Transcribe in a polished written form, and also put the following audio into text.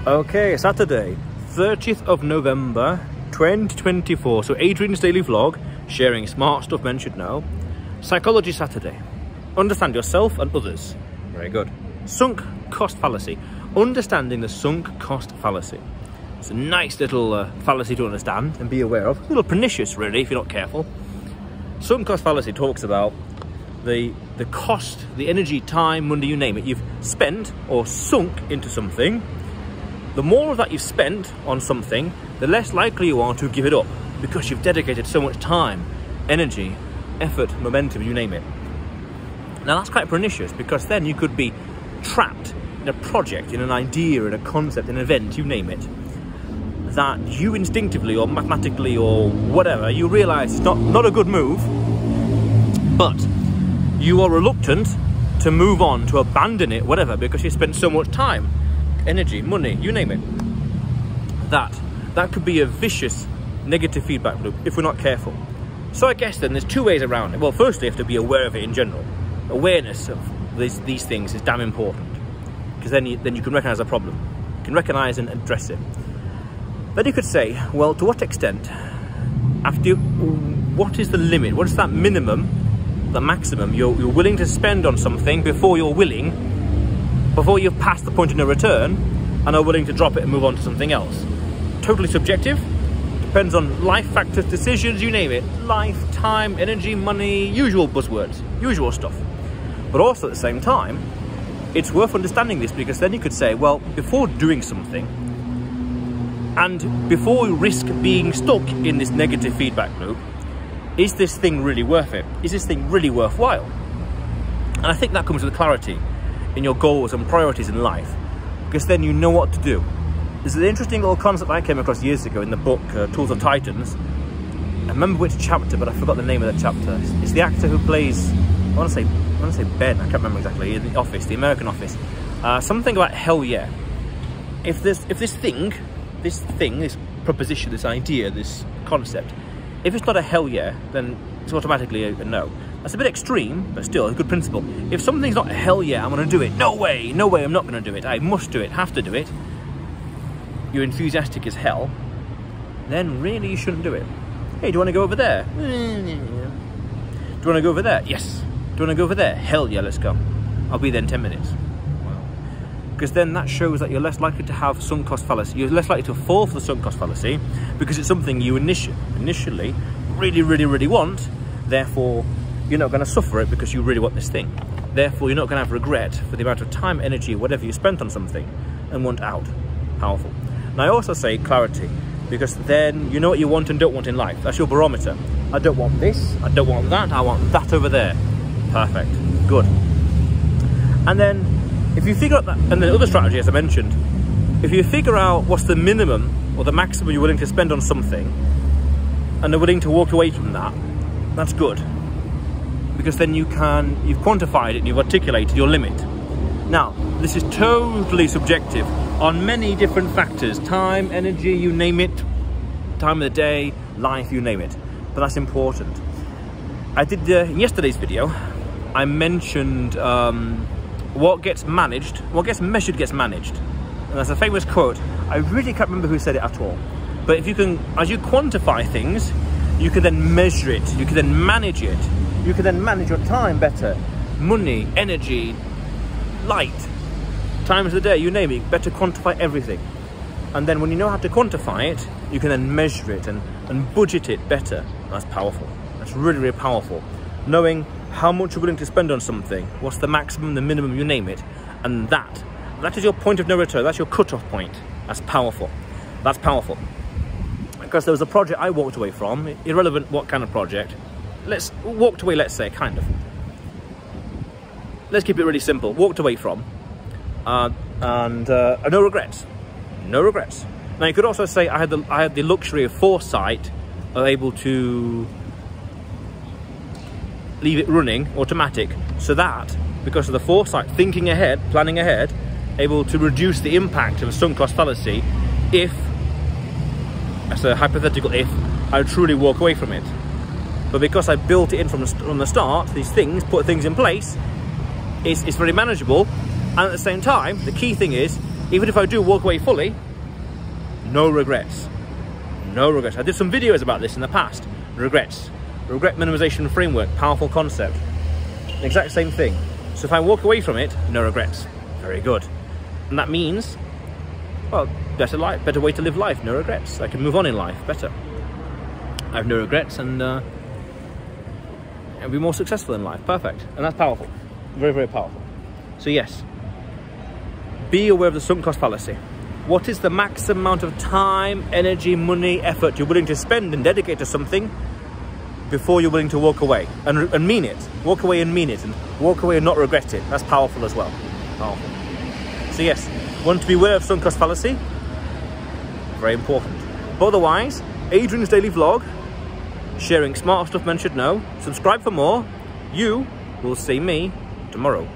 Okay, Saturday, 30th of November, 2024. So Adrian's daily vlog, sharing smart stuff men should know. Psychology Saturday. Understand yourself and others. Very good. Sunk cost fallacy. Understanding the sunk cost fallacy. It's a nice little fallacy to understand and be aware of. A little pernicious, really, if you're not careful. Sunk cost fallacy talks about the cost, the energy, time, money, you name it, you've spent or sunk into something. The more of that you've spent on something, the less likely you are to give it up because you've dedicated so much time, energy, effort, momentum, you name it. Now that's quite pernicious because then you could be trapped in a project, in an idea, in a concept, an event, you name it, that you instinctively or mathematically or whatever, you realise it's not a good move, but you are reluctant to move on, to abandon it, whatever, because you spent so much time, energy, money, you name it. That could be a vicious negative feedback loop if we're not careful. So I guess then there's two ways around it. Well, firstly, you have to be aware of it in general. Awareness of these things is damn important, because then you can recognise a problem. You can recognise and address it. Then you could say, well, to what extent, what is the limit? What is that minimum, the maximum you're willing to spend on something before you've passed the point of no return and are willing to drop it and move on to something else? Totally subjective. Depends on life factors, decisions, you name it. Life, time, energy, money, usual buzzwords, usual stuff. But also at the same time, it's worth understanding this, because then you could say, well, before doing something and before we risk being stuck in this negative feedback loop, is this thing really worth it? Is this thing really worthwhile? And I think that comes with clarity in your goals and priorities in life, because then you know what to do. There's an interesting little concept I came across years ago in the book Tools of Titans. I remember which chapter, but I forgot the name of that chapter. It's the actor who plays, I want to say Ben, I can't remember exactly, in The Office, the American Office. Something about hell yeah. If this proposition, this idea, this concept, if it's not a hell yeah, then it's automatically a no. That's a bit extreme, but still a good principle. If something's not a hell yeah, I'm going to do it. No way, I'm not going to do it. I must do it, have to do it. You're enthusiastic as hell, then really you shouldn't do it. Hey, do you want to go over there? Do you want to go over there? Yes. Do you want to go over there? Hell yeah, let's go. I'll be there in 10 minutes. Because then that shows that you're less likely to have sunk cost fallacy. You're less likely to fall for the sunk cost fallacy because it's something you initially really want. Therefore, you're not going to suffer it because you really want this thing. Therefore, you're not going to have regret for the amount of time, energy, whatever you spent on something and want out. Powerful. And I also say clarity, because then you know what you want and don't want in life. That's your barometer. I don't want this, I don't want that, I want that over there. Perfect. Good. And then if you figure out that, and then the other strategy, as I mentioned, if you figure out what's the minimum or the maximum you're willing to spend on something and are willing to walk away from that, that's good. Because then you've quantified it and you've articulated your limit. Now, this is totally subjective on many different factors. Time, energy, you name it. Time of the day, life, you name it. But that's important. I did, in yesterday's video, I mentioned what gets measured gets managed. And that's a famous quote. I really can't remember who said it at all. But if you can, as you quantify things, you can then measure it. You can then manage it. You can then manage your time better. Money, energy, light, times of the day, you name it, better quantify everything. And then when you know how to quantify it, you can then measure it and budget it better. That's powerful. That's really powerful. Knowing how much you're willing to spend on something, what's the maximum, the minimum, you name it, and that is your point of no return. That's your cut-off point. That's powerful. That's powerful. Because there was a project I walked away from, irrelevant what kind of project. Let's say, kind of. Let's keep it really simple. Walked away from, and no regrets. No regrets. Now you could also say I had the luxury of foresight, of able to leave it running automatic, so that because of the foresight, thinking ahead, planning ahead, able to reduce the impact of a sunk cost fallacy if, as a hypothetical if, I truly walk away from it. But because I built it in from the start, these things, put things in place, it's very manageable. And at the same time, the key thing is Even if I do walk away fully, no regrets. No regrets. I did some videos about this in the past. Regrets. Regret minimization framework, powerful concept. The exact same thing. So if I walk away from it, no regrets. Very good. And that means, well, better life, better way to live life, no regrets. I can move on in life better. I have no regrets and be more successful in life. Perfect. And that's powerful. Very, very powerful. So yes, be aware of the sunk cost fallacy. What is the maximum amount of time, energy, money, effort you're willing to spend and dedicate to something before you're willing to walk away and mean it? Walk away and mean it, and walk away and not regret it. That's powerful as well. Powerful. So yes, want to be aware of sunk cost fallacy? Very important. But otherwise, Adrian's daily vlog, sharing smart stuff men should know. Subscribe for more. You will see me tomorrow.